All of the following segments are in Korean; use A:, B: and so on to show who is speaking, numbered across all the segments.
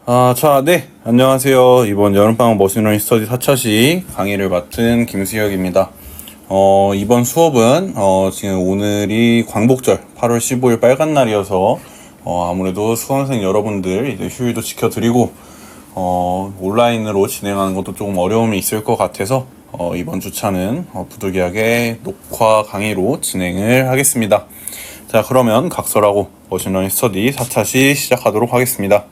A: 네. 안녕하세요. 이번 여름방학 머신러닝 스터디 4차시 강의를 맡은 김수혁입니다. 이번 수업은, 지금 오늘이 광복절 8월 15일 빨간 날이어서, 아무래도 수강생 여러분들 이제 휴일도 지켜드리고, 온라인으로 진행하는 것도 조금 어려움이 있을 것 같아서, 이번 주차는 부득이하게 녹화 강의로 진행을 하겠습니다. 자, 그러면 각설하고 머신러닝 스터디 4차시 시작하도록 하겠습니다.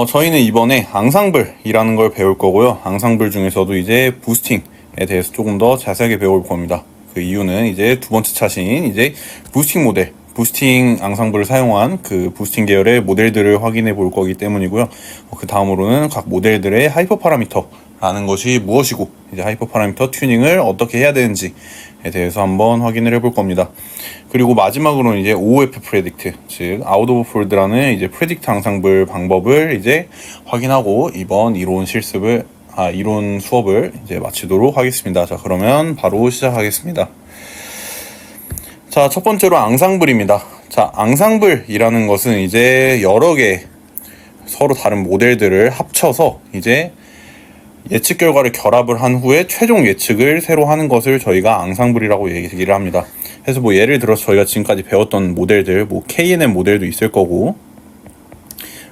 A: 저희는 이번에 앙상블이라는 걸 배울 거고요. 앙상블 중에서도 이제 부스팅에 대해서 조금 더 자세하게 배울 겁니다. 그 이유는 이제 두 번째 차시인 이제 부스팅 모델, 부스팅 앙상블을 사용한 그 부스팅 계열의 모델들을 확인해 볼 거기 때문이고요. 그 다음으로는 각 모델들의 하이퍼 파라미터라는 것이 무엇이고, 이제 하이퍼 파라미터 튜닝을 어떻게 해야 되는지에 대해서 한번 확인을 해볼 겁니다. 그리고 마지막으로는 이제 OOF 프레딕트, 즉 아웃 오브 폴드라는 이제 프레딕트 앙상블 방법을 이제 확인하고 이번 이론 수업을 이제 마치도록 하겠습니다. 자, 그러면 바로 시작하겠습니다. 자, 첫 번째로 앙상블입니다. 자, 앙상블이라는 것은 이제 여러 개 서로 다른 모델들을 합쳐서 이제 예측 결과를 결합을 한 후에 최종 예측을 새로 하는 것을 저희가 앙상블이라고 얘기를 합니다. 그래서 뭐 예를 들어서 저희가 지금까지 배웠던 모델들, 뭐 KNN 모델도 있을 거고,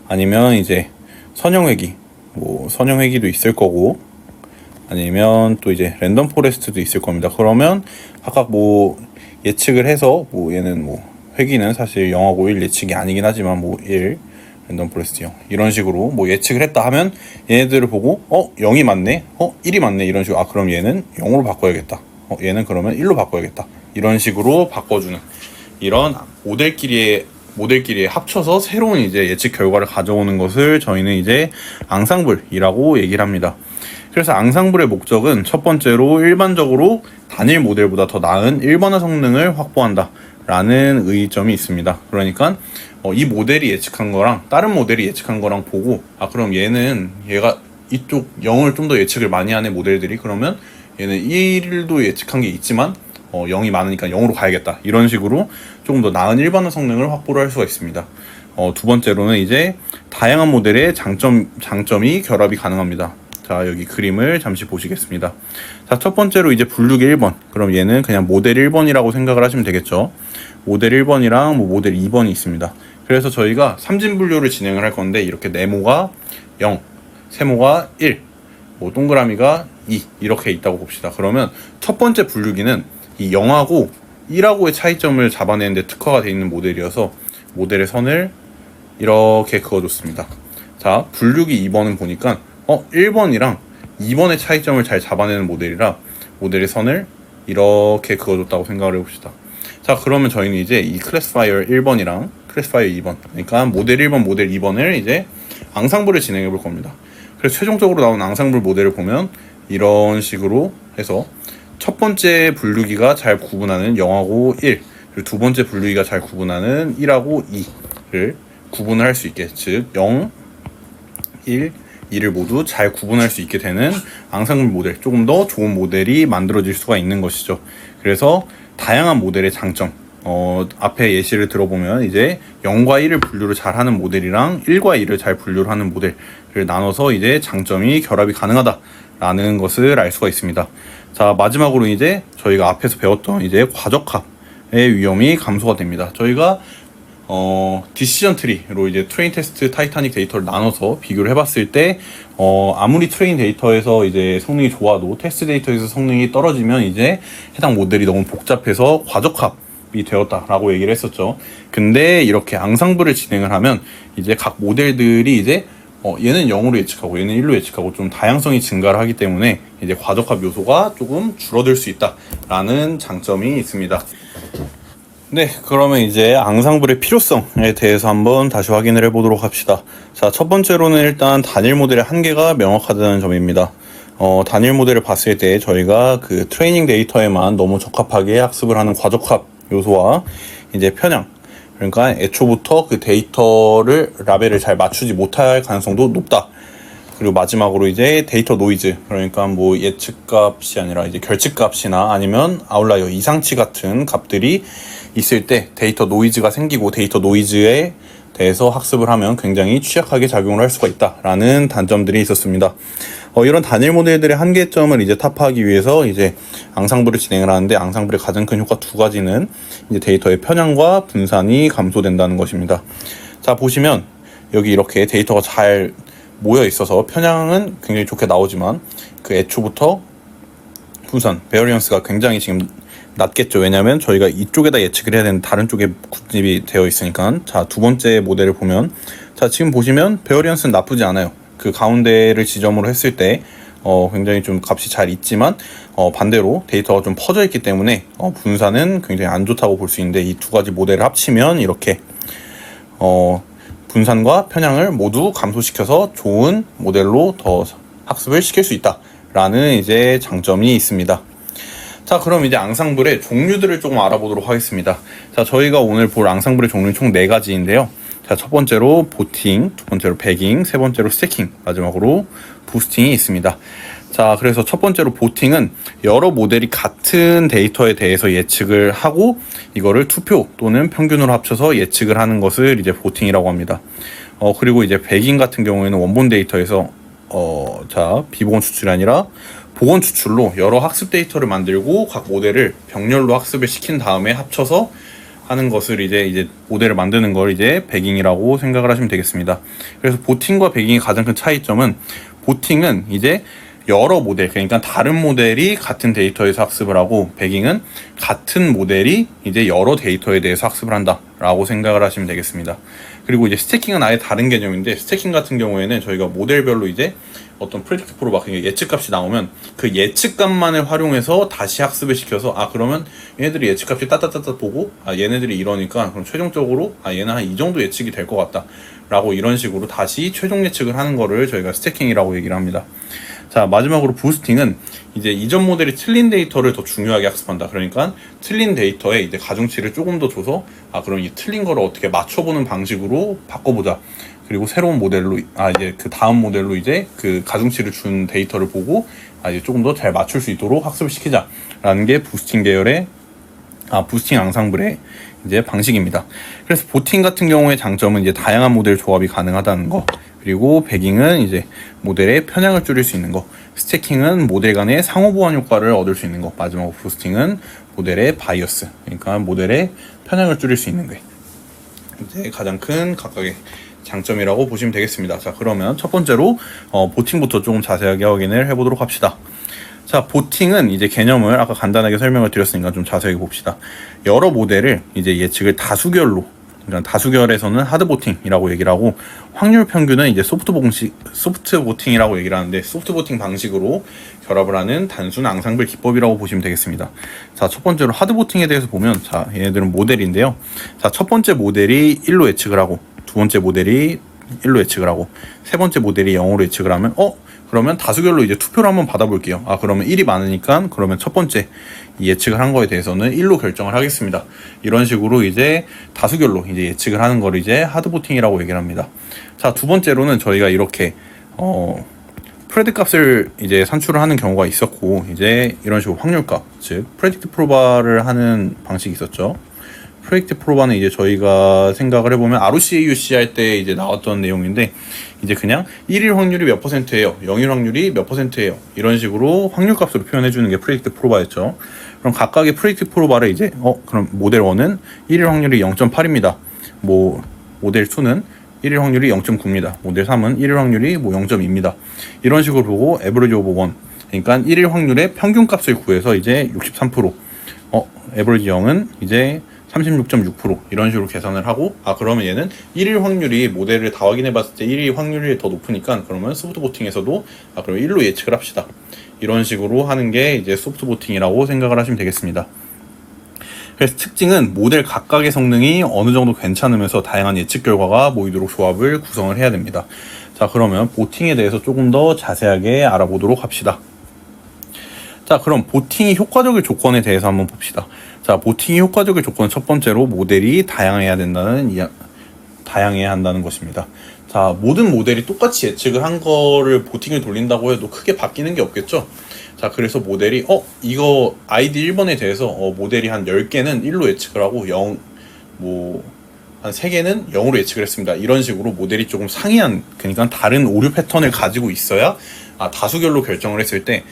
A: 아니면 이제 선형회기도 있을 거고, 아니면 또 이제 랜덤 포레스트도 있을 겁니다. 그러면 각각 뭐 예측을 해서 뭐 얘는 뭐 회기는 사실 0하고 1 예측이 아니긴 하지만 뭐 1, 랜덤 포레스트 0 이런 식으로 뭐 예측을 했다 하면 얘네들을 보고 0이 맞네, 1이 맞네, 이런 식으로 그럼 얘는 0으로 바꿔야겠다, 얘는 그러면 1로 바꿔야겠다, 이런 식으로 바꿔주는 이런 모델끼리의 합쳐서 새로운 이제 예측 결과를 가져오는 것을 저희는 이제 앙상블이라고 얘기를 합니다. 그래서 앙상블의 목적은 첫 번째로 일반적으로 단일 모델보다 더 나은 일반화 성능을 확보한다 라는 의의점이 있습니다. 그러니까 이 모델이 예측한 거랑 다른 모델이 예측한 거랑 보고, 그럼 얘가 이쪽 0을 좀 더 예측을 많이 하는 모델들이, 그러면 얘는 1도 예측한 게 있지만 0이 많으니까 0으로 가야겠다, 이런 식으로 조금 더 나은 일반화 성능을 확보를 할 수가 있습니다. 두 번째로는 이제 다양한 모델의 장점이 결합이 가능합니다. 자, 여기 그림을 잠시 보시겠습니다. 자, 첫 번째로 이제 분류기 1번. 그럼 얘는 그냥 모델 1번이라고 생각을 하시면 되겠죠. 모델 1번이랑 뭐 모델 2번이 있습니다. 그래서 저희가 삼진 분류를 진행을 할 건데, 이렇게 네모가 0, 세모가 1, 뭐 동그라미가 2 이렇게 있다고 봅시다. 그러면 첫 번째 분류기는 이 0하고 1하고의 차이점을 잡아내는데 특화가 되어 있는 모델이어서 모델의 선을 이렇게 그어줬습니다. 자, 분류기 2번은 보니까 1번이랑 2번의 차이점을 잘 잡아내는 모델이라 모델의 선을 이렇게 그어줬다고 생각을 해봅시다. 자, 그러면 저희는 이제 이 클래스파이어 1번이랑 클래스파이어 2번, 그러니까 모델 1번, 모델 2번을 이제 앙상블을 진행해 볼 겁니다. 그래서 최종적으로 나온 앙상블 모델을 보면 이런 식으로 해서 첫 번째 분류기가 잘 구분하는 0하고 1, 그리고 두 번째 분류기가 잘 구분하는 1하고 2를 구분을 할 수 있게, 즉 0, 1, 2를 모두 잘 구분할 수 있게 되는 앙상블 모델, 조금 더 좋은 모델이 만들어질 수가 있는 것이죠. 그래서 다양한 모델의 장점, 앞에 예시를 들어보면 이제 0과 1을 분류를 잘 하는 모델이랑 1과 2를 잘 분류를 하는 모델을 나눠서 이제 장점이 결합이 가능하다라는 것을 알 수가 있습니다. 자, 마지막으로 이제 저희가 앞에서 배웠던 이제 과적합의 위험이 감소가 됩니다. 저희가 디시전 트리로 이제 트레인 테스트 타이타닉 데이터를 나눠서 비교를 해봤을 때, 아무리 트레인 데이터에서 이제 성능이 좋아도 테스트 데이터에서 성능이 떨어지면 이제 해당 모델이 너무 복잡해서 과적합이 되었다라고 얘기를 했었죠. 근데 이렇게 앙상블을 진행을 하면 이제 각 모델들이 이제 얘는 0으로 예측하고 얘는 1로 예측하고 좀 다양성이 증가를 하기 때문에 이제 과적합 요소가 조금 줄어들 수 있다라는 장점이 있습니다. 네, 그러면 이제 앙상블의 필요성에 대해서 한번 다시 확인을 해보도록 합시다. 자, 첫 번째로는 일단 단일 모델의 한계가 명확하다는 점입니다. 단일 모델을 봤을 때 저희가 그 트레이닝 데이터에만 너무 적합하게 학습을 하는 과적합 요소와 이제 편향, 그러니까 애초부터 그 데이터를 라벨을 잘 맞추지 못할 가능성도 높다. 그리고 마지막으로 이제 데이터 노이즈, 그러니까 뭐 예측값이 아니라 이제 결측값이나 아니면 아웃라이어 이상치 같은 값들이 있을 때 데이터 노이즈가 생기고 데이터 노이즈에 대해서 학습을 하면 굉장히 취약하게 작용을 할 수가 있다라는 단점들이 있었습니다. 이런 단일 모델들의 한계점을 이제 타파하기 위해서 이제 앙상블을 진행을 하는데, 앙상블의 가장 큰 효과 두 가지는 이제 데이터의 편향과 분산이 감소된다는 것입니다. 자, 보시면 여기 이렇게 데이터가 잘 모여 있어서 편향은 굉장히 좋게 나오지만 그 애초부터 분산, 베어리언스가 굉장히 지금 낮겠죠. 왜냐하면 저희가 이쪽에다 예측을 해야 되는 다른 쪽에 구집이 되어 있으니까. 자, 두 번째 모델을 보면, 자, 지금 보시면 베어리언스는 나쁘지 않아요. 그 가운데를 지점으로 했을 때 굉장히 좀 값이 잘 있지만 반대로 데이터가 좀 퍼져 있기 때문에 분산은 굉장히 안 좋다고 볼 수 있는데, 이 두 가지 모델을 합치면 이렇게 분산과 편향을 모두 감소시켜서 좋은 모델로 더 학습을 시킬 수 있다라는 이제 장점이 있습니다. 자, 그럼 이제 앙상블의 종류들을 조금 알아보도록 하겠습니다. 자, 저희가 오늘 볼 앙상블의 종류는 총 4가지인데요. 자, 첫 번째로 보팅, 두 번째로 배깅, 세 번째로 스태킹, 마지막으로 부스팅이 있습니다. 자, 그래서 첫 번째로 보팅은 여러 모델이 같은 데이터에 대해서 예측을 하고 이거를 투표 또는 평균으로 합쳐서 예측을 하는 것을 이제 보팅이라고 합니다. 그리고 이제 배깅 같은 경우에는 원본 데이터에서 자, 비보건 추출이 아니라 보건 추출로 여러 학습 데이터를 만들고 각 모델을 병렬로 학습을 시킨 다음에 합쳐서 하는 것을 이제 모델을 만드는 걸 이제 배깅이라고 생각을 하시면 되겠습니다. 그래서 보팅과 배깅의 가장 큰 차이점은, 보팅은 이제 여러 모델, 그러니까 다른 모델이 같은 데이터에서 학습을 하고, 배깅은 같은 모델이 이제 여러 데이터에 대해서 학습을 한다라고 생각을 하시면 되겠습니다. 그리고 이제 스태킹은 아예 다른 개념인데, 스태킹 같은 경우에는 저희가 모델별로 이제 어떤 프레딕트 프로바, 그러니까 예측값이 나오면 그 예측값만을 활용해서 다시 학습을 시켜서, 그러면 얘네들이 예측값이 따따따따 보고, 얘네들이 이러니까 그럼 최종적으로 얘는 한 이 정도 예측이 될 것 같다 라고, 이런 식으로 다시 최종 예측을 하는 거를 저희가 스태킹이라고 얘기를 합니다. 자, 마지막으로 부스팅은 이제 이전 모델이 틀린 데이터를 더 중요하게 학습한다. 그러니까 틀린 데이터에 이제 가중치를 조금 더 줘서 그럼 이 틀린 거를 어떻게 맞춰보는 방식으로 바꿔보자. 그리고 새로운 모델로 이제 그 다음 모델로 이제 그 가중치를 준 데이터를 보고 이제 조금 더 잘 맞출 수 있도록 학습을 시키자라는 게 부스팅 계열의 부스팅 앙상블의 이제 방식입니다. 그래서 보팅 같은 경우의 장점은 이제 다양한 모델 조합이 가능하다는 거, 그리고 배깅은 이제 모델의 편향을 줄일 수 있는 거, 스태킹은 모델 간의 상호 보완 효과를 얻을 수 있는 거, 마지막 부스팅은 모델의 바이어스, 그러니까 모델의 편향을 줄일 수 있는 게 이제 가장 큰 각각의 장점이라고 보시면 되겠습니다. 자, 그러면 첫 번째로 보팅부터 조금 자세하게 확인을 해보도록 합시다. 자, 보팅은 이제 개념을 아까 간단하게 설명을 드렸으니까 좀 자세하게 봅시다. 여러 모델을 이제 예측을 다수결로, 그러니까 다수결에서는 하드 보팅이라고 얘기를 하고, 확률 평균은 이제 소프트 보팅이라고 얘기를 하는데, 소프트 보팅 방식으로 결합을 하는 단순 앙상블 기법이라고 보시면 되겠습니다. 자, 첫 번째로 하드 보팅에 대해서 보면, 자, 얘네들은 모델인데요. 자, 첫 번째 모델이 1로 예측을 하고, 두 번째 모델이 1로 예측을 하고, 세 번째 모델이 0으로 예측을 하면 그러면 다수결로 이제 투표를 한번 받아볼게요. 그러면 1이 많으니까 그러면 첫 번째 예측을 한 거에 대해서는 1로 결정을 하겠습니다. 이런 식으로 이제 다수결로 이제 예측을 하는 걸 이제 하드보팅이라고 얘기를 합니다. 자, 두 번째로는 저희가 이렇게 프레딕 값을 이제 산출을 하는 경우가 있었고, 이제 이런 식으로 확률값, 즉 프레딕트 프로바를 하는 방식이 있었죠. 프레딕트 프로바는 이제 저희가 생각을 해보면 ROCUC 할 때 이제 나왔던 내용인데, 이제 그냥 1일 확률이 몇 %예요, 0일 확률이 몇 %예요, 이런 식으로 확률값으로 표현해주는 게 프레딕트 프로바였죠. 그럼 각각의 프레딕트 프로바를 이제 그럼 모델 1은 1일 확률이 0.8입니다. 모델 2는 1일 확률이 0.9입니다. 모델 3은 1일 확률이 0.2입니다. 이런 식으로 보고 에버리지 오버 1, 그러니까 1일 확률의 평균값을 구해서 이제 63%, 에버리지 0은 이제 36.6% 이런 식으로 계산을 하고, 그러면 얘는 1일 확률이 모델을 다 확인해 봤을 때 1일 확률이 더 높으니까 그러면 소프트 보팅에서도 그럼 1로 예측을 합시다. 이런 식으로 하는 게 이제 소프트 보팅이라고 생각을 하시면 되겠습니다. 그래서 특징은 모델 각각의 성능이 어느 정도 괜찮으면서 다양한 예측 결과가 모이도록 조합을 구성을 해야 됩니다. 자, 그러면 보팅에 대해서 조금 더 자세하게 알아보도록 합시다. 자, 그럼 보팅이 효과적일 조건에 대해서 한번 봅시다. 자, 보팅이 효과적일 조건은 첫 번째로 모델이 다양해야 한다는 것입니다. 자, 모든 모델이 똑같이 예측을 한 거를 보팅을 돌린다고 해도 크게 바뀌는 게 없겠죠. 자, 그래서 모델이 이거 ID 1번에 대해서 모델이 한 10개는 1로 예측을 하고 한 3개는 0으로 예측을 했습니다. 이런 식으로 모델이 조금 상이한, 그러니까 다른 오류 패턴을 가지고 있어야 다수결로 결정을 했을 때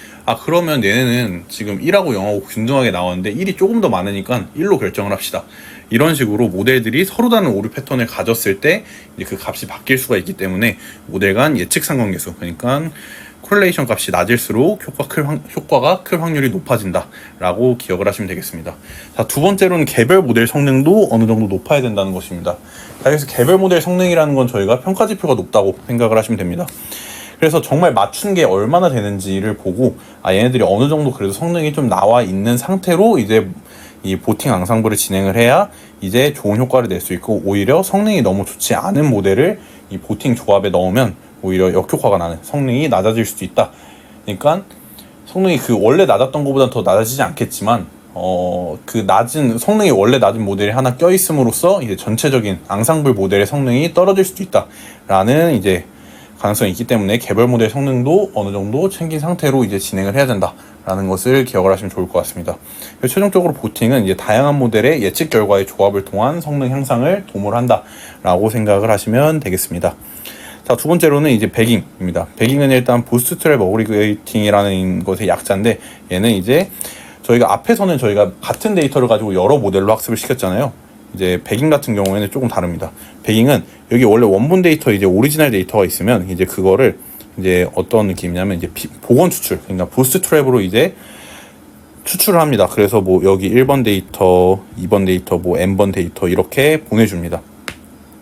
A: 그러면 얘네는 지금 1하고 0하고 균등하게 나왔는데 1이 조금 더 많으니까 1로 결정을 합시다. 이런 식으로 모델들이 서로 다른 오류 패턴을 가졌을 때 이제 그 값이 바뀔 수가 있기 때문에 모델 간 예측 상관계수, 그러니까 코렐레이션 값이 낮을수록 효과가 클 확률이 높아진다 라고 기억을 하시면 되겠습니다. 자, 두 번째로는 개별 모델 성능도 어느 정도 높아야 된다는 것입니다. 자, 그래서 개별 모델 성능이라는 건 저희가 평가지표가 높다고 생각을 하시면 됩니다. 그래서 정말 맞춘 게 얼마나 되는지를 보고 얘네들이 어느 정도 그래도 성능이 좀 나와 있는 상태로 이제 이 보팅 앙상블을 진행을 해야 이제 좋은 효과를 낼 수 있고, 오히려 성능이 너무 좋지 않은 모델을 이 보팅 조합에 넣으면 오히려 역효과가 나는, 성능이 낮아질 수도 있다. 그러니까 성능이 그 원래 낮았던 것보다 더 낮아지지 않겠지만 그 낮은 성능이 원래 낮은 모델이 하나 껴있음으로써 이제 전체적인 앙상블 모델의 성능이 떨어질 수도 있다라는 이제 가능성이 있기 때문에 개별 모델 성능도 어느 정도 챙긴 상태로 이제 진행을 해야 된다라는 것을 기억을 하시면 좋을 것 같습니다. 최종적으로 보팅은 이제 다양한 모델의 예측 결과의 조합을 통한 성능 향상을 도모를 한다라고 생각을 하시면 되겠습니다. 자, 두 번째로는 이제 배깅입니다. 배깅은 일단 부스트 트랩 어그리게이팅이라는 것의 약자인데, 얘는 이제 저희가 앞에서는 저희가 같은 데이터를 가지고 여러 모델로 학습을 시켰잖아요. 이제 배깅 같은 경우에는 조금 다릅니다. 배깅은 여기 원래 원본 데이터, 이제 오리지널 데이터가 있으면 이제 그거를 이제 어떤 느낌이냐면 이제 복원 추출, 그러니까 부스트 트랩으로 이제 추출을 합니다. 그래서 뭐 여기 1번 데이터, 2번 데이터, 뭐 n번 데이터 이렇게 보내줍니다.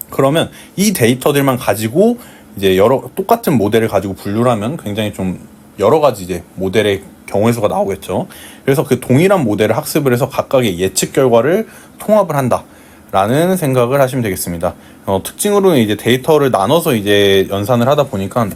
A: 그러면 이 데이터들만 가지고 이제 똑같은 모델을 가지고 분류를 하면 굉장히 좀 여러 가지 이제 모델의 경우의 수가 나오겠죠. 그래서 그 동일한 모델을 학습을 해서 각각의 예측 결과를 통합을 한다라는 생각을 하시면 되겠습니다. 특징으로는 이제 데이터를 나눠서 이제 연산을 하다 보니까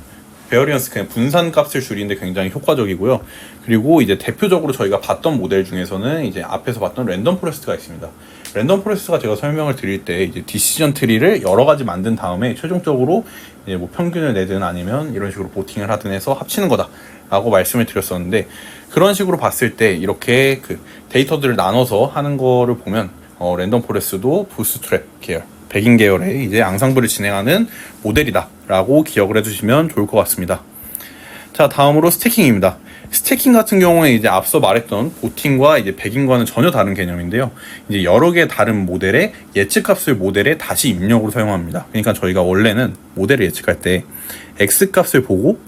A: 베어리언스, 그냥 분산 값을 줄이는데 굉장히 효과적이고요. 그리고 이제 대표적으로 저희가 봤던 모델 중에서는 이제 앞에서 봤던 랜덤 포레스트가 있습니다. 랜덤 포레스트가 제가 설명을 드릴 때 이제 디시전 트리를 여러 가지 만든 다음에 최종적으로 이제 뭐 평균을 내든 아니면 이런 식으로 보팅을 하든 해서 합치는 거다라고 말씀을 드렸었는데, 그런 식으로 봤을 때 이렇게 그 데이터들을 나눠서 하는 거를 보면 랜덤 포레스트도 부스트트랩 계열, 배깅 계열의 이제 앙상블을 진행하는 모델이다 라고 기억을 해주시면 좋을 것 같습니다. 자, 다음으로 스태킹입니다. 스태킹 같은 경우에 이제 앞서 말했던 보팅과 이제 배깅과는 전혀 다른 개념인데요. 이제 여러 개 다른 모델의 예측값을 모델에 다시 입력으로 사용합니다. 그러니까 저희가 원래는 모델을 예측할 때 X값을 보고,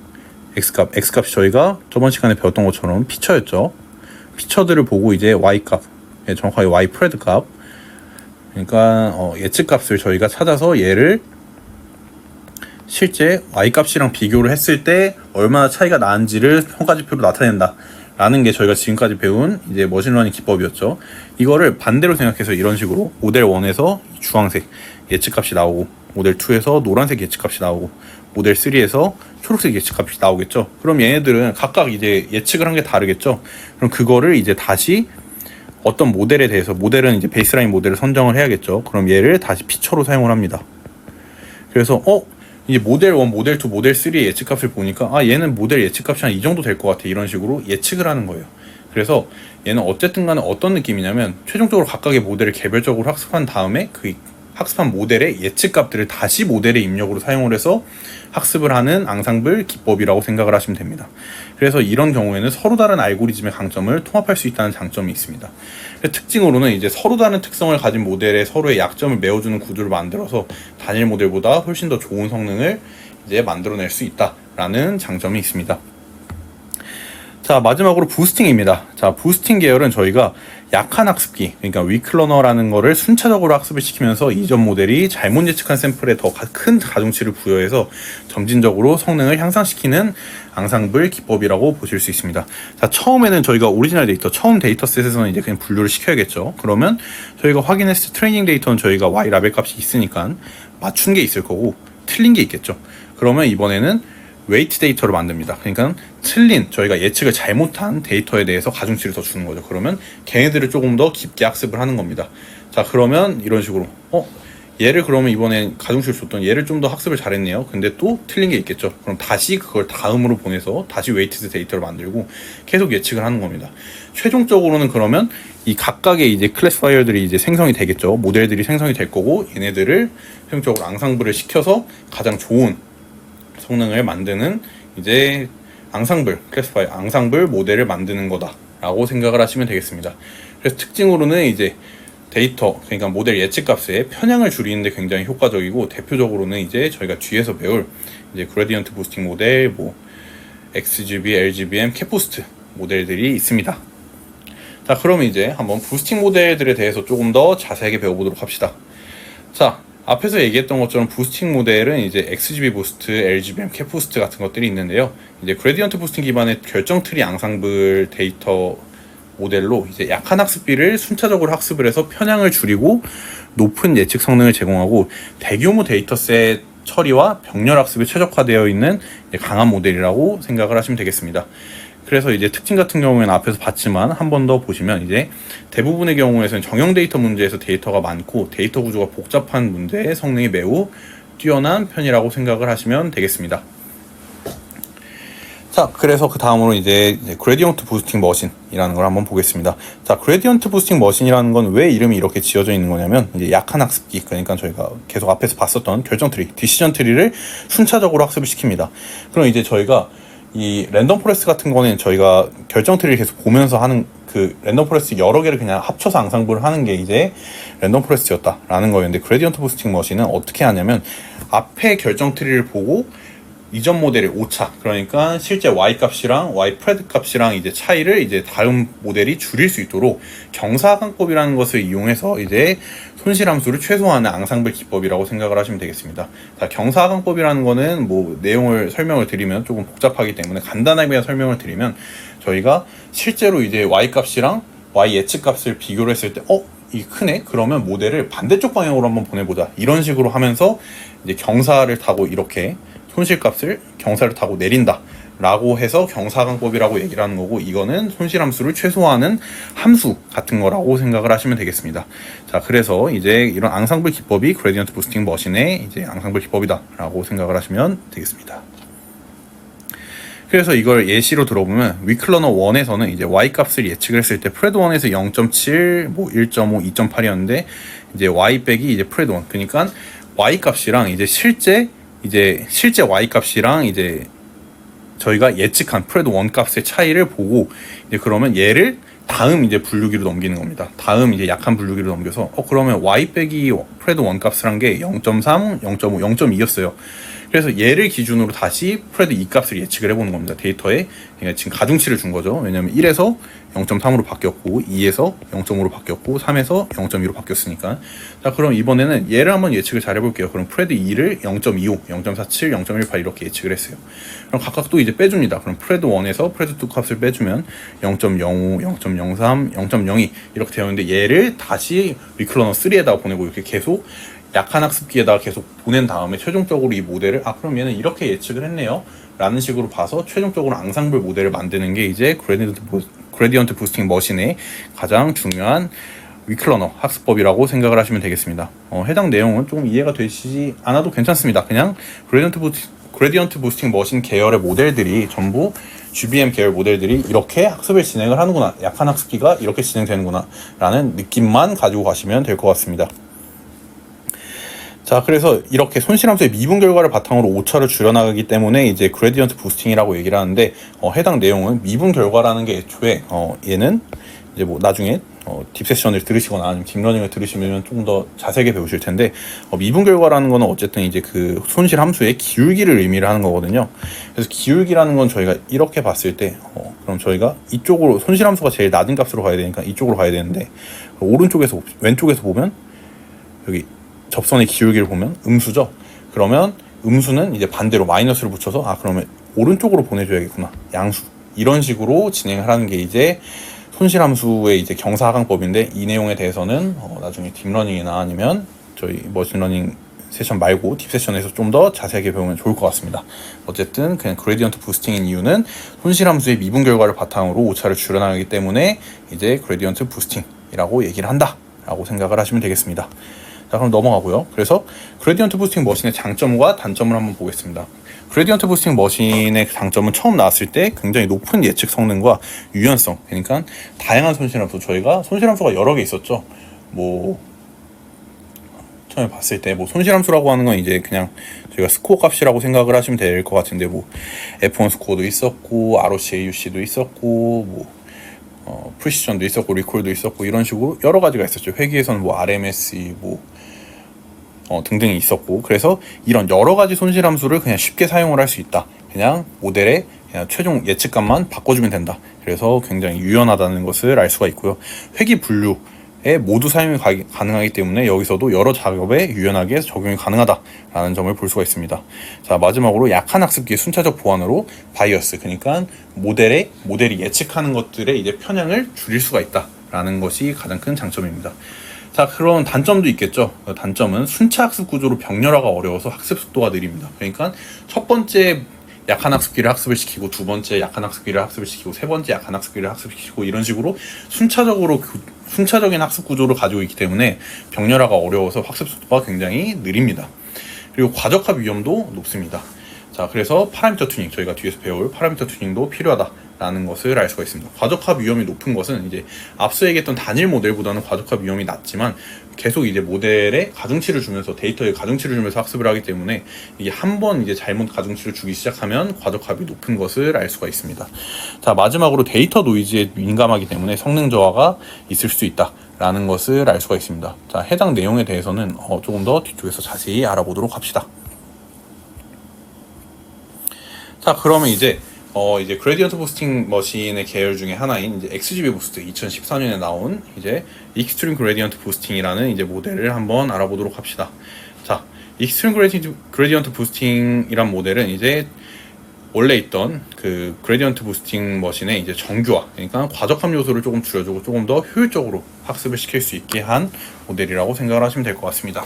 A: X값이 저희가 저번 시간에 배웠던 것처럼 피처였죠. 피처들을 보고 이제 Y값, 정확하게 Y 프레드 값, 그러니까 예측값을 저희가 찾아서 얘를 실제 Y값이랑 비교를 했을 때 얼마나 차이가 나는지를 효과지표로 나타낸다 라는 게 저희가 지금까지 배운 이제 머신러닝 기법이었죠. 이거를 반대로 생각해서 이런 식으로 모델 1에서 주황색 예측값이 나오고, 모델 2에서 노란색 예측값이 나오고, 모델 3에서 초록색 예측값이 나오겠죠. 그럼 얘네들은 각각 이제 예측을 한 게 다르겠죠. 그럼 그거를 이제 다시 어떤 모델에 대해서, 모델은 이제 베이스라인 모델을 선정을 해야겠죠. 그럼 얘를 다시 피처로 사용을 합니다. 그래서 이제 모델 1, 모델 2, 모델 3의 예측값을 보니까 얘는 모델 예측값이 한 이 정도 될 것 같아, 이런 식으로 예측을 하는 거예요. 그래서 얘는 어쨌든 간에 어떤 느낌이냐면 최종적으로 각각의 모델을 개별적으로 학습한 다음에 그 학습한 모델의 예측값들을 다시 모델의 입력으로 사용을 해서 학습을 하는 앙상블 기법이라고 생각을 하시면 됩니다. 그래서 이런 경우에는 서로 다른 알고리즘의 강점을 통합할 수 있다는 장점이 있습니다. 특징으로는 이제 서로 다른 특성을 가진 모델에 서로의 약점을 메워주는 구조를 만들어서 단일 모델보다 훨씬 더 좋은 성능을 이제 만들어낼 수 있다라는 장점이 있습니다. 자, 마지막으로 부스팅입니다. 자, 부스팅 계열은 저희가 약한 학습기, 그러니까 위클러너라는 거를 순차적으로 학습을 시키면서 이전 모델이 잘못 예측한 샘플에 더 큰 가중치를 부여해서 점진적으로 성능을 향상시키는 앙상블 기법이라고 보실 수 있습니다. 자, 처음에는 저희가 오리지널 데이터, 처음 데이터셋에서는 이제 그냥 분류를 시켜야겠죠. 그러면 저희가 확인했을 때 트레이닝 데이터는 저희가 Y 라벨 값이 있으니까 맞춘 게 있을 거고 틀린 게 있겠죠. 그러면 이번에는 웨이트 데이터를 만듭니다. 그러니까 틀린, 저희가 예측을 잘못한 데이터에 대해서 가중치를 더 주는 거죠. 그러면 걔네들을 조금 더 깊게 학습을 하는 겁니다. 자, 그러면 이런 식으로 얘를 그러면 이번엔 가중치를 줬던 얘를 좀 더 학습을 잘했네요. 근데 또 틀린 게 있겠죠. 그럼 다시 그걸 다음으로 보내서 다시 웨이티드 데이터를 만들고 계속 예측을 하는 겁니다. 최종적으로는 그러면 이 각각의 이제 클래시파이어들이 이제 생성이 되겠죠. 모델들이 생성이 될 거고 얘네들을 최종적으로 앙상블을 시켜서 가장 좋은 성능을 만드는 이제 앙상블 모델을 만드는 거다라고 생각을 하시면 되겠습니다. 그래서 특징으로는 이제 데이터, 그러니까 모델 예측값의 편향을 줄이는데 굉장히 효과적이고, 대표적으로는 이제 저희가 뒤에서 배울 이제 그레디언트 부스팅 모델, 뭐 XGB, LGBM, 캡부스트 모델들이 있습니다. 자, 그러면 이제 한번 부스팅 모델들에 대해서 조금 더 자세하게 배워보도록 합시다. 자, 앞에서 얘기했던 것처럼 부스팅 모델은 이제 XGB 부스트, LGBM, 캡부스트 같은 것들이 있는데요. 이제 그레디언트 부스팅 기반의 결정 트리 앙상블 데이터 모델로 이제 약한 학습비를 순차적으로 학습을 해서 편향을 줄이고 높은 예측 성능을 제공하고 대규모 데이터셋 처리와 병렬 학습에 최적화되어 있는 강한 모델이라고 생각을 하시면 되겠습니다. 그래서 이제 특징 같은 경우에는 앞에서 봤지만 한 번 더 보시면 이제 대부분의 경우에서는 정형 데이터 문제에서 데이터가 많고 데이터 구조가 복잡한 문제의 성능이 매우 뛰어난 편이라고 생각을 하시면 되겠습니다. 자, 그래서 그 다음으로 이제 그레디언트 부스팅 머신이라는 걸 한번 보겠습니다. 자, 그레디언트 부스팅 머신이라는 건 왜 이름이 이렇게 지어져 있는 거냐면, 이제 약한 학습기, 그러니까 저희가 계속 앞에서 봤었던 결정 트리, 디시전 트리를 순차적으로 학습을 시킵니다. 그럼 이제 저희가 이 랜덤 포레스트 같은 거는 저희가 결정 트리를 계속 보면서 하는 그 랜덤 포레스트 여러 개를 그냥 합쳐서 앙상블을 하는 게 이제 랜덤 포레스트였다라는 거였는데, 그레디언트 부스팅 머신은 어떻게 하냐면 앞에 결정 트리를 보고 이전 모델의 오차, 그러니까 실제 y 값이랑 y 프레드 값이랑 이제 차이를 이제 다음 모델이 줄일 수 있도록 경사하강법이라는 것을 이용해서 이제 손실 함수를 최소화하는 앙상블 기법이라고 생각을 하시면 되겠습니다. 자, 경사하강법이라는 거는 뭐 내용을 설명을 드리면 조금 복잡하기 때문에 간단하게 설명을 드리면, 저희가 실제로 이제 y 값이랑 y 예측 값을 비교를 했을 때 이 크네? 그러면 모델을 반대쪽 방향으로 한번 보내보자, 이런 식으로 하면서 이제 경사를 타고 이렇게 손실값을 경사를 타고 내린다 라고 해서 경사강법이라고 얘기를 하는 거고, 이거는 손실함수를 최소화하는 함수 같은 거라고 생각을 하시면 되겠습니다. 자, 그래서 이제 이런 앙상블 기법이 그레디언트 부스팅 머신의 이제 앙상블 기법이다 라고 생각을 하시면 되겠습니다. 그래서 이걸 예시로 들어보면 위클러너 1에서는 이제 y 값을 예측을 했을 때 프레드 1에서 0.7, 뭐 1.5, 2.8이었는데 이제 y 빼기 이제 프레드 1, 그러니까 y 값이랑 이제 실제 y 값이랑 이제 저희가 예측한 프레드 1 값의 차이를 보고 이제 그러면 얘를 다음 이제 분류기로 넘기는 겁니다. 다음 이제 약한 분류기로 넘겨서 그러면 y 빼기 프레드 1 값을 한 게 0.3, 0.5, 0.2였어요. 그래서 얘를 기준으로 다시 프레드 2 값을 예측을 해보는 겁니다. 데이터에 그러니까 지금 가중치를 준 거죠. 왜냐면 1에서 0.3으로 바뀌었고 2에서 0.5로 바뀌었고 3에서 0.2로 바뀌었으니까. 자, 그럼 이번에는 얘를 한번 예측을 잘 해볼게요. 그럼 프레드 2를 0.25, 0.47, 0.18 이렇게 예측을 했어요. 그럼 각각 또 이제 빼줍니다. 그럼 프레드 1에서 프레드 2 값을 빼주면 0.05, 0.03, 0.02 이렇게 되었는데, 얘를 다시 리클러너 3에다가 보내고 이렇게 계속 약한 학습기에다가 계속 보낸 다음에 최종적으로 이 모델을 그럼 얘는 이렇게 예측을 했네요 라는 식으로 봐서 최종적으로 앙상블 모델을 만드는 게 이제 그레디언트 부스팅 머신의 가장 중요한 위클러너 학습법이라고 생각을 하시면 되겠습니다. 해당 내용은 조금 이해가 되시지 않아도 괜찮습니다. 그냥 그레디언트 부스팅 머신 계열의 모델들이 전부 GBM 계열 모델들이 이렇게 학습을 진행을 하는구나, 약한 학습기가 이렇게 진행되는구나 라는 느낌만 가지고 가시면 될 것 같습니다. 자, 그래서 이렇게 손실함수의 미분 결과를 바탕으로 오차를 줄여나가기 때문에 이제 그레디언트 부스팅이라고 얘기를 하는데, 해당 내용은 미분 결과라는 게 애초에 얘는 이제 뭐 나중에 딥세션을 들으시거나 아니면 딥러닝을 들으시면 조금 더 자세하게 배우실 텐데, 미분 결과라는 거는 어쨌든 이제 그 손실 함수의 기울기를 의미를 하는 거거든요. 그래서 기울기라는 건 저희가 이렇게 봤을 때 그럼 저희가 이쪽으로 손실 함수가 제일 낮은 값으로 가야 되니까 이쪽으로 가야 되는데, 왼쪽에서 보면 여기 접선의 기울기를 보면 음수죠. 그러면 음수는 이제 반대로 마이너스를 붙여서 그러면 오른쪽으로 보내줘야겠구나, 양수, 이런 식으로 진행을 하는 게 이제 손실함수의 이제 경사하강법인데, 이 내용에 대해서는 나중에 딥러닝이나 아니면 저희 머신러닝 세션 말고 딥 세션에서 좀 더 자세하게 배우면 좋을 것 같습니다. 어쨌든 그냥 그레디언트 부스팅인 이유는 손실함수의 미분 결과를 바탕으로 오차를 줄여나가기 때문에 이제 그레디언트 부스팅이라고 얘기를 한다 라고 생각을 하시면 되겠습니다. 자, 그럼 넘어가고요. 그래서 그레디언트 부스팅 머신의 장점과 단점을 한번 보겠습니다. 그레디언트 부스팅 머신의 장점은 처음 나왔을 때 굉장히 높은 예측 성능과 유연성, 그러니까 다양한 손실함수, 저희가 손실함수가 여러 개 있었죠. 뭐 처음에 봤을 때 뭐 손실함수라고 하는 건 이제 그냥 저희가 스코어 값이라고 생각을 하시면 될 것 같은데, 뭐 F1 스코어도 있었고 ROC, AUC도 있었고, 뭐 프리시전도 있었고 리콜도 있었고, 이런 식으로 여러 가지가 있었죠. 회계에서는 뭐 RMS 뭐 등등이 있었고, 그래서 이런 여러 가지 손실 함수를 그냥 쉽게 사용을 할 수 있다. 그냥 모델의 그냥 최종 예측값만 바꿔주면 된다. 그래서 굉장히 유연하다는 것을 알 수가 있고요. 회기 분류에 모두 사용이 가능하기 때문에 여기서도 여러 작업에 유연하게 적용이 가능하다라는 점을 볼 수가 있습니다. 자, 마지막으로 약한 학습기의 순차적 보완으로 바이어스, 그러니까 모델이 예측하는 것들의 이제 편향을 줄일 수가 있다라는 것이 가장 큰 장점입니다. 자, 그런 단점도 있겠죠. 단점은 순차 학습 구조로 병렬화가 어려워서 학습 속도가 느립니다. 그러니까 첫 번째 약한 학습기를 학습을 시키고, 두 번째 약한 학습기를 학습을 시키고, 세 번째 약한 학습기를 학습시키고, 이런 식으로 순차적인 학습 구조를 가지고 있기 때문에 병렬화가 어려워서 학습 속도가 굉장히 느립니다. 그리고 과적합 위험도 높습니다. 자, 그래서 파라미터 튜닝, 저희가 뒤에서 배울 파라미터 튜닝도 필요하다라는 것을 알 수가 있습니다. 과적합 위험이 높은 것은 이제 앞서 얘기했던 단일 모델보다는 과적합 위험이 낮지만 계속 이제 모델에 가중치를 주면서, 데이터에 가중치를 주면서 학습을 하기 때문에 이게 한번 이제 잘못 가중치를 주기 시작하면 과적합이 높은 것을 알 수가 있습니다. 자, 마지막으로 데이터 노이즈에 민감하기 때문에 성능 저하가 있을 수 있다라는 것을 알 수가 있습니다. 자, 해당 내용에 대해서는 조금 더 뒤쪽에서 자세히 알아보도록 합시다. 자, 그러면 이제 그레디언트 부스팅 머신의 계열 중에 하나인 이제 XGB 부스트, 2014년에 나온 이제 익스트림 그레디언트 부스팅이라는 이제 모델을 한번 알아보도록 합시다. 자, 익스트림 그레디언트 부스팅이란 모델은 이제 원래 있던 그 그레디언트 부스팅 머신의 이제 정규화, 그러니까 과적합 요소를 조금 줄여주고 조금 더 효율적으로 학습을 시킬 수 있게 한 모델이라고 생각을 하시면 될 것 같습니다.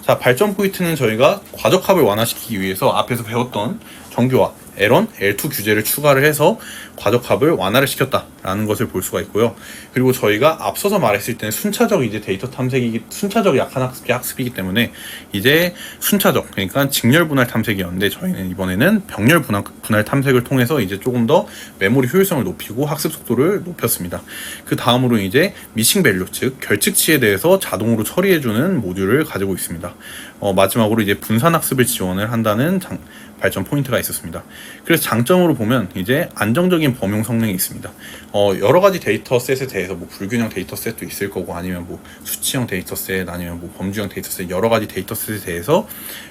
A: 자, 발전 포인트는 저희가 과적합을 완화시키기 위해서 앞에서 배웠던 정규화, L1, L2 규제를 추가를 해서 과적합을 완화를 시켰다라는 것을 볼 수가 있고요. 그리고 저희가 앞서서 말했을 때는 순차적 이제 데이터 탐색이기, 순차적 약한 학습이기 때문에 이제 순차적, 그러니까 직렬 분할 탐색이었는데, 저희는 이번에는 병렬 분할 탐색을 통해서 이제 조금 더 메모리 효율성을 높이고 학습 속도를 높였습니다. 그 다음으로 이제 미싱 밸류, 즉 결측치에 대해서 자동으로 처리해주는 모듈을 가지고 있습니다. 마지막으로 이제 분산 학습을 지원을 한다는 발전 포인트가 있었습니다. 그래서 장점으로 보면 이제 안정적인 범용 성능이 있습니다. 여러 가지 데이터셋에 대해서 뭐 불균형 데이터셋도 있을 거고, 아니면 뭐 수치형 데이터셋, 아니면 뭐 범주형 데이터셋, 여러 가지 데이터셋에 대해서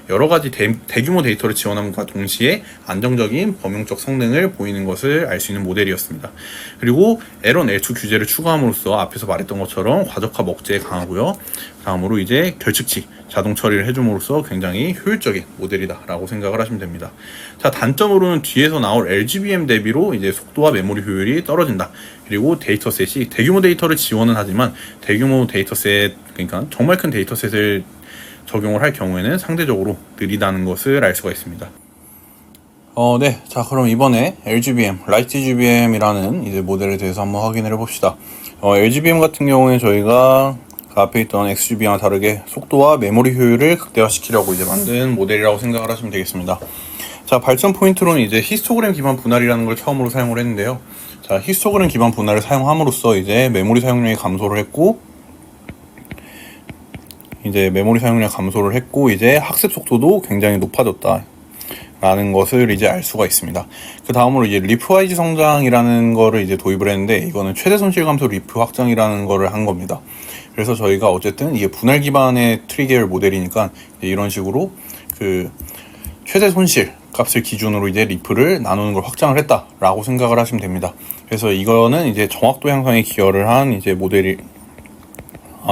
A: 여러 가지 대규모 데이터를 지원함과 동시에 안정적인 범용적 성능을 보이는 것을 알 수 있는 모델이었습니다. 그리고 L1, L2 규제를 추가함으로써 앞에서 말했던 것처럼 과적합 억제에 강하고요. 다음으로 이제 결측치 자동 처리를 해줌으로써 굉장히 효율적인 모델이다라고 생각을 하시면 됩니다. 자, 단점으로는 뒤에서 나올 LGBM 대비로 이제 속도와 메모리 효율이 떨어진다. 그리고 데이터셋이 대규모 데이터를 지원은 하지만 대규모 데이터셋, 그러니까 정말 큰 데이터셋을 적용을 할 경우에는 상대적으로 느리다는 것을 알 수가 있습니다. 네. 자, 그럼 이번에 LGBM, 라이트 GBM이라는 이제 모델에 대해서 한번 확인을 해봅시다. LGBM 같은 경우에 저희가 그 앞에 있던 XGBM과 다르게 속도와 메모리 효율을 극대화시키려고 이제 만든 모델이라고 생각을 하시면 되겠습니다. 자, 발전 포인트로는 이제 히스토그램 기반 분할이라는 걸 처음으로 사용을 했는데요. 자, 히스토그램 기반 분할을 사용함으로써 이제 메모리 사용량이 감소를 했고, 이제 학습 속도도 굉장히 높아졌다 라는 것을 이제 알 수가 있습니다. 그 다음으로 이제 리프와이즈 성장이라는 거를 이제 도입을 했는데, 이거는 최대 손실 감소 리프 확장이라는 거를 한 겁니다. 그래서 저희가 어쨌든 이게 분할 기반의 트리 계열 모델이니까 이런 식으로 그 최대 손실 값을 기준으로 이제 리프를 나누는 걸 확장을 했다라고 생각을 하시면 됩니다. 그래서 이거는 이제 정확도 향상에 기여를 한 이제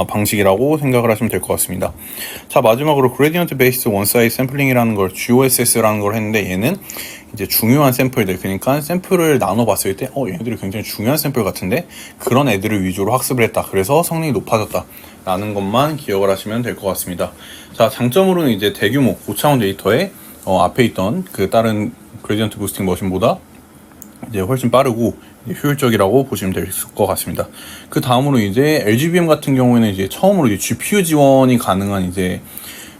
A: 방식이라고 생각을 하시면 될 것 같습니다. 자, 마지막으로 그레디언트 베이스 원사이즈 샘플링이라는 걸 GOSS라는 걸 했는데, 얘는 이제 중요한 샘플들, 그러니까 샘플을 나눠 봤을 때 얘네들이 굉장히 중요한 샘플 같은데 그런 애들을 위주로 학습을 했다. 그래서 성능이 높아졌다 라는 것만 기억을 하시면 될 것 같습니다. 자, 장점으로는 이제 대규모 고차원 데이터에 앞에 있던 그 다른 그레디언트 부스팅 머신보다 이제 훨씬 빠르고, 효율적이라고 보시면 될 것 같습니다. 그 다음으로 이제 LGBM 같은 경우에는 이제 처음으로 이제 GPU 지원이 가능한 이제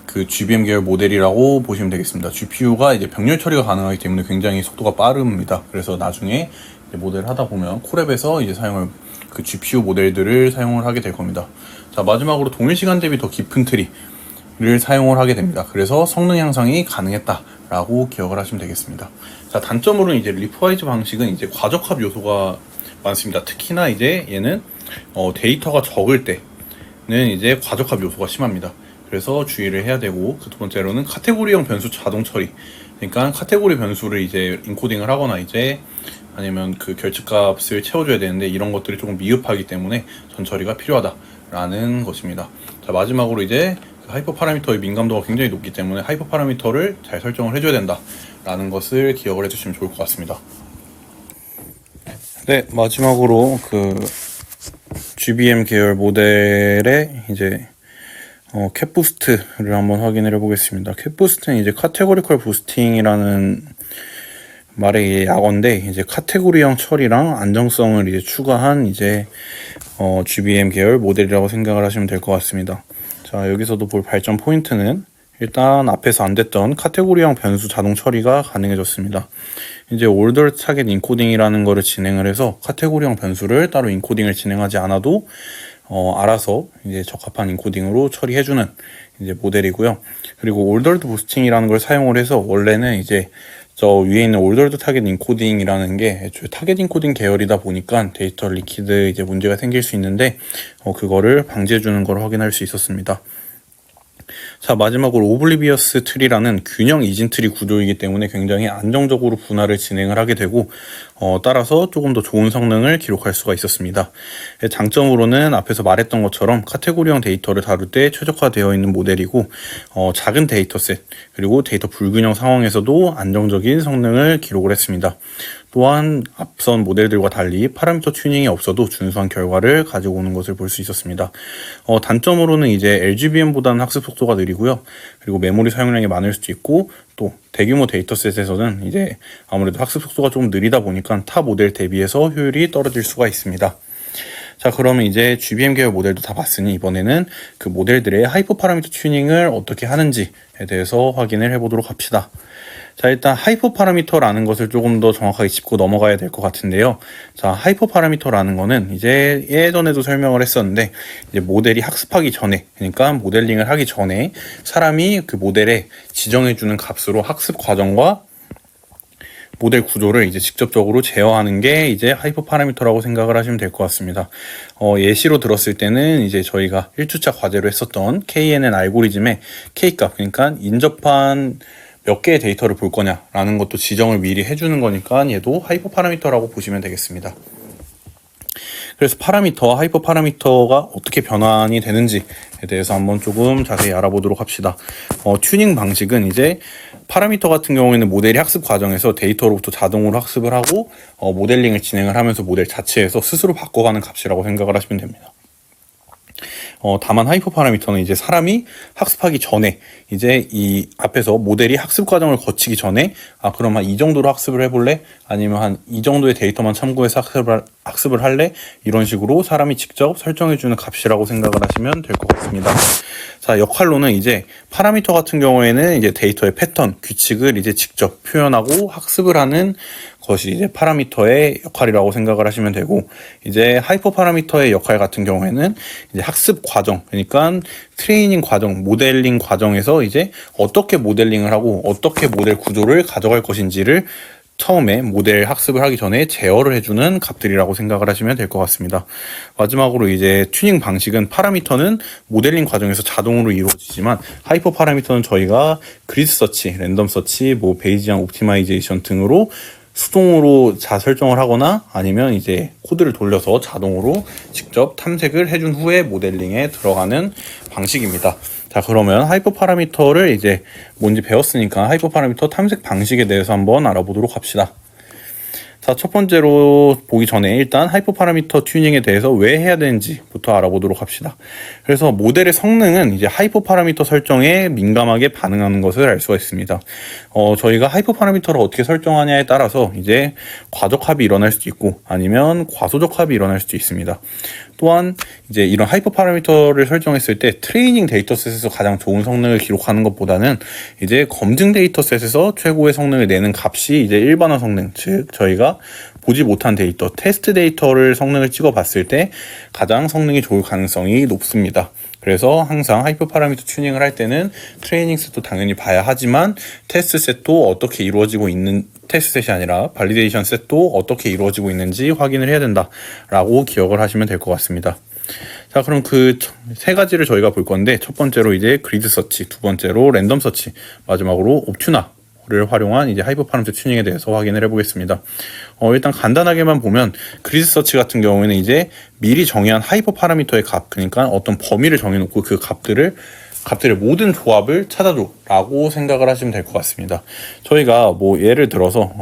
A: 그 GBM 계열 모델이라고 보시면 되겠습니다. GPU가 이제 병렬 처리가 가능하기 때문에 굉장히 속도가 빠릅니다. 그래서 나중에 모델 하다 보면 콜앱에서 이제 사용할 그 GPU 모델들을 사용을 하게 될 겁니다. 자, 마지막으로 동일 시간 대비 더 깊은 트리를 사용을 하게 됩니다. 그래서 성능 향상이 가능했다라고 기억을 하시면 되겠습니다. 자, 단점으로는 이제 리프와이즈 방식은 이제 과적합 요소가 많습니다. 특히나 이제 얘는 데이터가 적을 때는 이제 과적합 요소가 심합니다. 그래서 주의를 해야 되고, 그 두 번째로는 카테고리형 변수 자동 처리. 그러니까 카테고리 변수를 이제 인코딩을 하거나 이제 아니면 그 결측값을 채워줘야 되는데 이런 것들이 조금 미흡하기 때문에 전처리가 필요하다라는 것입니다. 자, 마지막으로 이제 하이퍼 파라미터의 민감도가 굉장히 높기 때문에 하이퍼 파라미터를 잘 설정을 해줘야 된다라는 것을 기억을 해주시면 좋을 것 같습니다. 네, 마지막으로 그 GBM 계열 모델의 이제 캡 부스트를 한번 확인을 해보겠습니다. 캡 부스트는 이제 카테고리컬 부스팅이라는 말의 약어인데, 이제 카테고리형 처리랑 안정성을 이제 추가한 이제 GBM 계열 모델이라고 생각을 하시면 될 것 같습니다. 자, 여기서도 볼 발전 포인트는 일단 앞에서 안 됐던 카테고리형 변수 자동 처리가 가능해졌습니다. 이제 올더 타겟 인코딩이라는 거를 진행을 해서 카테고리형 변수를 따로 인코딩을 진행하지 않아도 알아서 이제 적합한 인코딩으로 처리해주는 이제 모델이고요. 그리고 올더드 부스팅이라는 걸 사용을 해서 원래는 이제 저 위에 있는 올더드 타겟 인코딩이라는 게 애초에 타겟 인코딩 계열이다 보니까 데이터 리퀴드 이제 문제가 생길 수 있는데 그거를 방지해주는 걸 확인할 수 있었습니다. 자, 마지막으로 오블리비어스 트리라는 균형 이진 트리 구조이기 때문에 굉장히 안정적으로 분할을 진행을 하게 되고 따라서 조금 더 좋은 성능을 기록할 수가 있었습니다. 장점으로는 앞에서 말했던 것처럼 카테고리형 데이터를 다룰 때 최적화되어 있는 모델이고 작은 데이터셋 그리고 데이터 불균형 상황에서도 안정적인 성능을 기록을 했습니다. 또한 앞선 모델들과 달리 파라미터 튜닝이 없어도 준수한 결과를 가지고 오는 것을 볼 수 있었습니다. 단점으로는 이제 LGBM보다는 학습 속도가 느리고요. 그리고 메모리 사용량이 많을 수도 있고 또 대규모 데이터셋에서는 이제 아무래도 학습 속도가 좀 느리다 보니까 타 모델 대비해서 효율이 떨어질 수가 있습니다. 자, 그러면 이제 GBM 계열 모델도 다 봤으니 이번에는 그 모델들의 하이퍼 파라미터 튜닝을 어떻게 하는지에 대해서 확인을 해보도록 합시다. 자, 일단 하이퍼 파라미터라는 것을 조금 더 정확하게 짚고 넘어가야 될 것 같은데요. 자, 하이퍼 파라미터라는 거는 이제 예전에도 설명을 했었는데 이제 모델이 학습하기 전에, 그러니까 모델링을 하기 전에 사람이 그 모델에 지정해주는 값으로 학습 과정과 모델 구조를 이제 직접적으로 제어하는 게 이제 하이퍼 파라미터라고 생각을 하시면 될 것 같습니다. 예시로 들었을 때는 이제 저희가 1주차 과제로 했었던 KNN 알고리즘의 K값, 그러니까 인접한 몇 개의 데이터를 볼 거냐라는 것도 지정을 미리 해주는 거니까 얘도 하이퍼 파라미터라고 보시면 되겠습니다. 그래서 파라미터와 하이퍼 파라미터가 어떻게 변환이 되는지에 대해서 한번 조금 자세히 알아보도록 합시다. 튜닝 방식은 이제 파라미터 같은 경우에는 모델이 학습 과정에서 데이터로부터 자동으로 학습을 하고 모델링을 진행을 하면서 모델 자체에서 스스로 바꿔가는 값이라고 생각을 하시면 됩니다. 다만 하이퍼 파라미터는 이제 사람이 학습하기 전에 이제 이 앞에서 모델이 학습 과정을 거치기 전에 그럼 한 이 정도로 학습을 해볼래? 아니면 한 이 정도의 데이터만 참고해서 학습을 할래? 이런 식으로 사람이 직접 설정해주는 값이라고 생각을 하시면 될 것 같습니다. 자, 역할로는 이제 파라미터 같은 경우에는 이제 데이터의 패턴, 규칙을 이제 직접 표현하고 학습을 하는 것이 이제 파라미터의 역할이라고 생각을 하시면 되고, 이제 하이퍼 파라미터의 역할 같은 경우에는 이제 학습 과정, 그러니까 트레이닝 과정, 모델링 과정에서 이제 어떻게 모델링을 하고 어떻게 모델 구조를 가져갈 것인지를 처음에 모델 학습을 하기 전에 제어를 해주는 값들이라고 생각을 하시면 될 것 같습니다. 마지막으로 이제 튜닝 방식은 파라미터는 모델링 과정에서 자동으로 이루어지지만 하이퍼 파라미터는 저희가 그리드 서치, 랜덤 서치, 베이지안 옵티마이제이션 등으로 수동으로 설정을 하거나 아니면 이제 코드를 돌려서 자동으로 직접 탐색을 해준 후에 모델링에 들어가는 방식입니다. 자, 그러면 하이퍼 파라미터를 이제 뭔지 배웠으니까 하이퍼 파라미터 탐색 방식에 대해서 한번 알아보도록 합시다. 자, 첫 번째로 보기 전에 일단 하이퍼 파라미터 튜닝에 대해서 왜 해야 되는지부터 알아보도록 합시다. 그래서 모델의 성능은 이제 하이퍼 파라미터 설정에 민감하게 반응하는 것을 알 수가 있습니다. 저희가 하이퍼 파라미터를 어떻게 설정하냐에 따라서 이제 과적합이 일어날 수도 있고 아니면 과소적합이 일어날 수도 있습니다. 또한 이제 이런 하이퍼 파라미터를 설정했을 때 트레이닝 데이터셋에서 가장 좋은 성능을 기록하는 것보다는 이제 검증 데이터셋에서 최고의 성능을 내는 값이 이제 일반화 성능, 즉 저희가 보지 못한 데이터, 테스트 데이터를 성능을 찍어 봤을 때 가장 성능이 좋을 가능성이 높습니다. 그래서 항상 하이퍼 파라미터 튜닝을 할 때는 트레이닝 셋도 당연히 봐야 하지만 테스트 셋도 어떻게 이루어지고 있는, 테스트 셋이 아니라 발리데이션 셋도 어떻게 이루어지고 있는지 확인을 해야 된다라고 기억을 하시면 될 것 같습니다. 자, 그럼 그 세 가지를 저희가 볼 건데, 첫 번째로 이제 그리드 서치, 두 번째로 랜덤 서치, 마지막으로 옵튜나를 활용한 이제 하이퍼 파라미터 튜닝에 대해서 확인을 해보겠습니다. 일단 간단하게만 보면 그리드 서치 같은 경우에는 이제 미리 정의한 하이퍼 파라미터의 값, 그러니까 어떤 범위를 정해놓고 그 값들의 모든 조합을 찾아줘라고 생각을 하시면 될 것 같습니다. 저희가 뭐 예를 들어서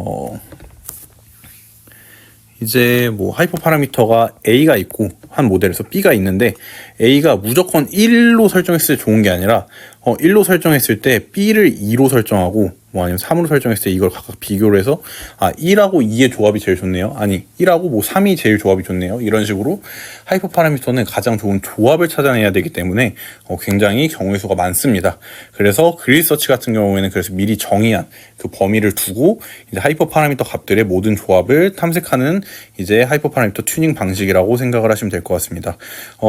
A: 이제 뭐 하이퍼 파라미터가 A가 있고 한 모델에서 B가 있는데 A가 무조건 1로 설정했을 때 좋은 게 아니라 1로 설정했을 때 B를 2로 설정하고 뭐 아니면 3으로 설정했을 때 이걸 각각 비교를 해서 1하고 2의 조합이 제일 좋네요. 아니 1하고 뭐 3이 제일 조합이 좋네요. 이런 식으로 하이퍼 파라미터는 가장 좋은 조합을 찾아내야 되기 때문에 굉장히 경우의 수가 많습니다. 그래서 그리드 서치 같은 경우에는 그래서 미리 정의한 그 범위를 두고 이제 하이퍼 파라미터 값들의 모든 조합을 탐색하는 이제 하이퍼 파라미터 튜닝 방식이라고 생각을 하시면 될 것 같습니다.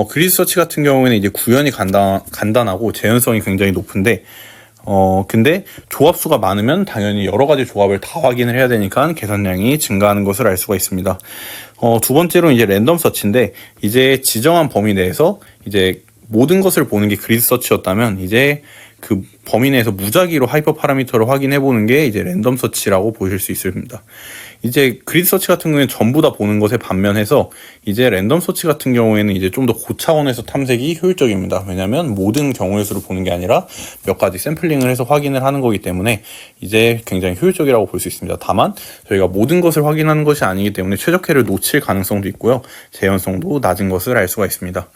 A: 그리드 서치 같은 경우에는 이제 구현이 간단하고 재현성이 굉장히 높은데 근데 조합수가 많으면 당연히 여러 가지 조합을 다 확인을 해야 되니까 계산량이 증가하는 것을 알 수가 있습니다. 두 번째로 이제 랜덤 서치인데 이제 지정한 범위 내에서 이제 모든 것을 보는 게 그리드 서치였다면 이제 그 범위 내에서 무작위로 하이퍼 파라미터를 확인해 보는 게 이제 랜덤 서치라고 보실 수 있습니다. 이제 그리드 서치 같은 경우에는 전부 다 보는 것에 반면해서 이제 랜덤 서치 같은 경우에는 이제 좀 더 고차원에서 탐색이 효율적입니다. 왜냐하면 모든 경우의 수를 보는 게 아니라 몇 가지 샘플링을 해서 확인을 하는 거기 때문에 이제 굉장히 효율적이라고 볼 수 있습니다. 다만 저희가 모든 것을 확인하는 것이 아니기 때문에 최적화를 놓칠 가능성도 있고요. 재현성도 낮은 것을 알 수가 있습니다.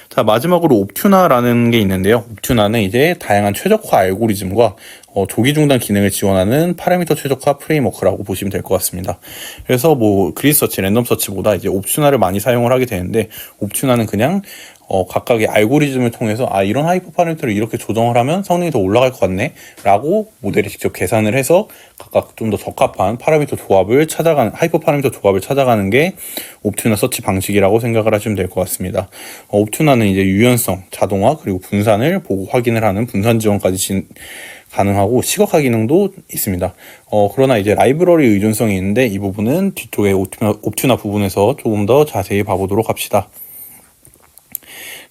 A: 자, 마지막으로 옵튜나라는 게 있는데요. 옵튜나는 이제 다양한 최적화 알고리즘과 조기 중단 기능을 지원하는 파라미터 최적화 프레임워크라고 보시면 될 것 같습니다. 그래서 뭐 그리드 서치, 랜덤 서치보다 이제 옵튜나를 많이 사용을 하게 되는데 옵튜나는 그냥 각각의 알고리즘을 통해서 이런 하이퍼 파라미터를 이렇게 조정을 하면 성능이 더 올라갈 것 같네 라고 모델이 직접 계산을 해서 각각 좀 더 적합한 파라미터 조합을 찾아가는, 하이퍼 파라미터 조합을 찾아가는 게 옵튜나 서치 방식이라고 생각을 하시면 될 것 같습니다. 옵튜나는 이제 유연성, 자동화, 그리고 분산을 보고 확인을 하는 분산 지원까지 가능하고 시각화 기능도 있습니다. 그러나 이제 라이브러리 의존성이 있는데 이 부분은 뒤쪽에 옵튜나 부분에서 조금 더 자세히 봐보도록 합시다.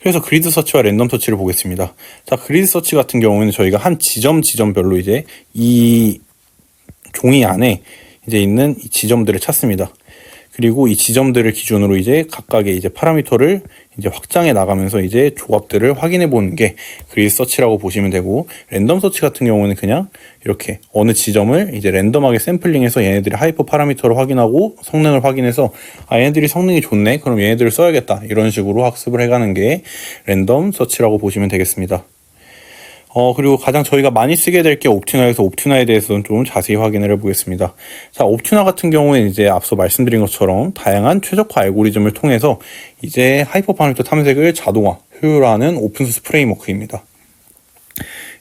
A: 그래서 그리드 서치와 랜덤 서치를 보겠습니다. 자, 그리드 서치 같은 경우에는 저희가 한 지점별로 이제 이 종이 안에 이제 있는 이 지점들을 찾습니다. 그리고 이 지점들을 기준으로 이제 각각의 이제 파라미터를 이제 확장해 나가면서 이제 조합들을 확인해 보는 게 그리드 서치라고 보시면 되고, 랜덤 서치 같은 경우는 그냥 이렇게 어느 지점을 이제 랜덤하게 샘플링해서 얘네들이 하이퍼 파라미터를 확인하고 성능을 확인해서 얘네들이 성능이 좋네, 그럼 얘네들을 써야겠다, 이런 식으로 학습을 해가는 게 랜덤 서치라고 보시면 되겠습니다. 그리고 가장 저희가 많이 쓰게 될 게 옵튜나에서 옵튜나에 대해서는 좀 자세히 확인을 해보겠습니다. 자, 옵튜나 같은 경우에는 이제 앞서 말씀드린 것처럼 다양한 최적화 알고리즘을 통해서 이제 하이퍼 파라미터 탐색을 자동화, 효율화하는 오픈소스 프레임워크입니다.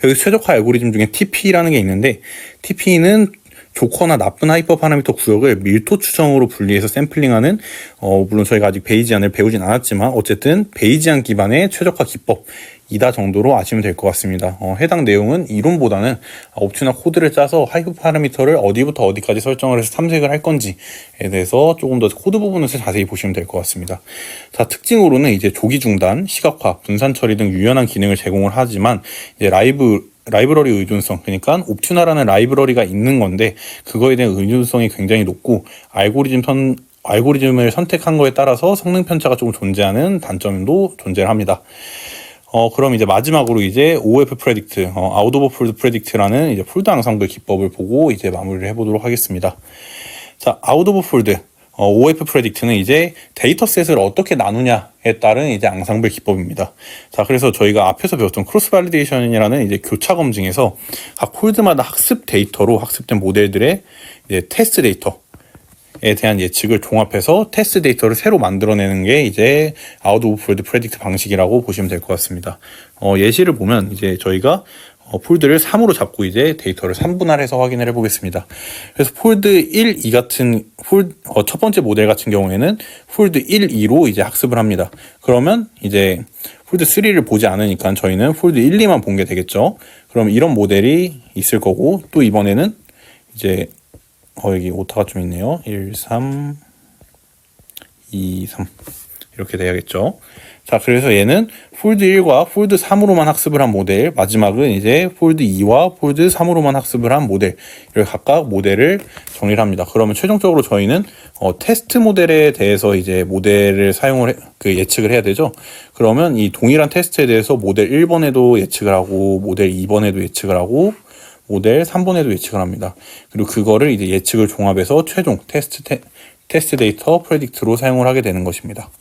A: 여기 최적화 알고리즘 중에 TP라는 게 있는데, TP는 좋거나 나쁜 하이퍼 파라미터 구역을 밀도 추정으로 분리해서 샘플링하는, 물론 저희가 아직 베이지안을 배우진 않았지만 어쨌든 베이지안 기반의 최적화 기법이다 정도로 아시면 될 것 같습니다. 해당 내용은 이론보다는 옵튜나 코드를 짜서 하이퍼 파라미터를 어디부터 어디까지 설정을 해서 탐색을 할 건지에 대해서 조금 더 코드 부분에서 자세히 보시면 될 것 같습니다. 자, 특징으로는 이제 조기 중단, 시각화, 분산 처리 등 유연한 기능을 제공을 하지만 이제 라이브러리 의존성, 그러니까 옵튜나라는 라이브러리가 있는 건데 그거에 대한 의존성이 굉장히 높고 알고리즘을 선택한 거에 따라서 성능 편차가 조금 존재하는 단점도 존재를 합니다. 그럼 이제 마지막으로 이제 OF 프레딕트, Out of Fold 프레딕트라는 이제 폴드 앙상블 기법을 보고 이제 마무리를 해보도록 하겠습니다. 자, 아웃 오브 폴드 OF 프레딕트는 이제 데이터셋을 어떻게 나누냐에 따른 이제 앙상블 기법입니다. 자, 그래서 저희가 앞에서 배웠던 크로스 발리데이션이라는 이제 교차 검증에서 각 폴드마다 학습 데이터로 학습된 모델들의 이제 테스트 데이터에 대한 예측을 종합해서 테스트 데이터를 새로 만들어내는 게 이제 아웃 오브 폴드 프레딕트 방식이라고 보시면 될 것 같습니다. 예시를 보면 이제 저희가 폴드를 3으로 잡고 이제 데이터를 3분할해서 확인을 해보겠습니다. 그래서 폴드 1, 2 같은 첫 번째 모델 같은 경우에는 폴드 1, 2로 이제 학습을 합니다. 그러면 이제 폴드 3를 보지 않으니까 저희는 폴드 1, 2만 본 게 되겠죠. 그럼 이런 모델이 있을 거고, 또 이번에는 이제 여기 오타가 좀 있네요. 1, 3, 2, 3 이렇게 돼야겠죠. 자, 그래서 얘는 폴드 1과 폴드 3으로만 학습을 한 모델, 마지막은 이제 폴드 2와 폴드 3으로만 학습을 한 모델, 이렇게 각각 모델을 정리를 합니다. 그러면 최종적으로 저희는 테스트 모델에 대해서 이제 모델을 예측을 해야 되죠. 그러면 이 동일한 테스트에 대해서 모델 1번에도 예측을 하고, 모델 2번에도 예측을 하고, 모델 3번에도 예측을 합니다. 그리고 그거를 이제 예측을 종합해서 최종 테스트 데이터 프레딕트로 사용을 하게 되는 것입니다.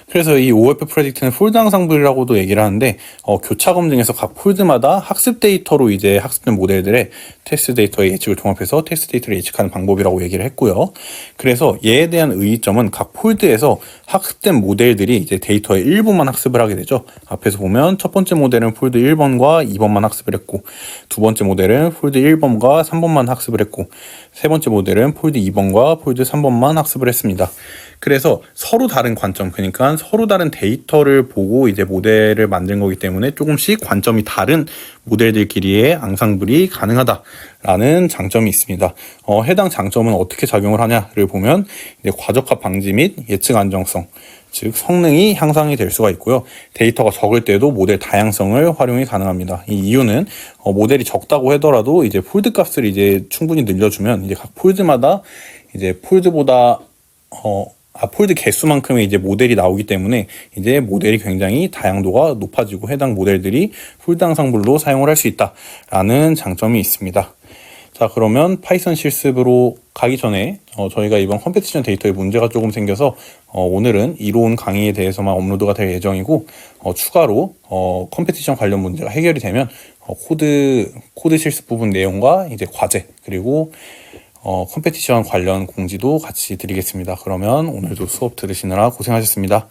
A: 그래서 이 OF 프레딕트는 폴드 앙상블이라고도 얘기를 하는데, 교차 검증에서 각 폴드마다 학습 데이터로 이제 학습된 모델들의 테스트 데이터의 예측을 종합해서 테스트 데이터를 예측하는 방법이라고 얘기를 했고요. 그래서 얘에 대한 의의점은 각 폴드에서 학습된 모델들이 이제 데이터의 일부만 학습을 하게 되죠. 앞에서 보면 첫 번째 모델은 폴드 1번과 2번만 학습을 했고, 두 번째 모델은 폴드 1번과 3번만 학습을 했고, 세 번째 모델은 폴드 2번과 폴드 3번만 학습을 했습니다. 그래서 서로 다른 관점, 그러니까 서로 다른 데이터를 보고 이제 모델을 만든 거기 때문에 조금씩 관점이 다른 모델들끼리의 앙상블이 가능하다라는 장점이 있습니다. 해당 장점은 어떻게 작용을 하냐를 보면 이제 과적합 방지 및 예측 안정성, 즉 성능이 향상이 될 수가 있고요. 데이터가 적을 때도 모델 다양성을 활용이 가능합니다. 이 이유는 모델이 적다고 하더라도 이제 폴드 값을 이제 충분히 늘려주면 이제 각 폴드마다 이제 폴드보다 폴드 개수만큼의 이제 모델이 나오기 때문에 이제 모델이 굉장히 다양도가 높아지고 해당 모델들이 폴드 앙상블로 사용을 할 수 있다라는 장점이 있습니다. 자, 그러면 파이썬 실습으로 가기 전에 저희가 이번 컴페티션 데이터에 문제가 조금 생겨서 오늘은 이론 강의에 대해서만 업로드가 될 예정이고, 추가로 컴페티션 관련 문제가 해결이 되면 코드 실습 부분 내용과 이제 과제, 그리고 컴페티션 관련 공지도 같이 드리겠습니다. 그러면 오늘도 수업 들으시느라 고생하셨습니다.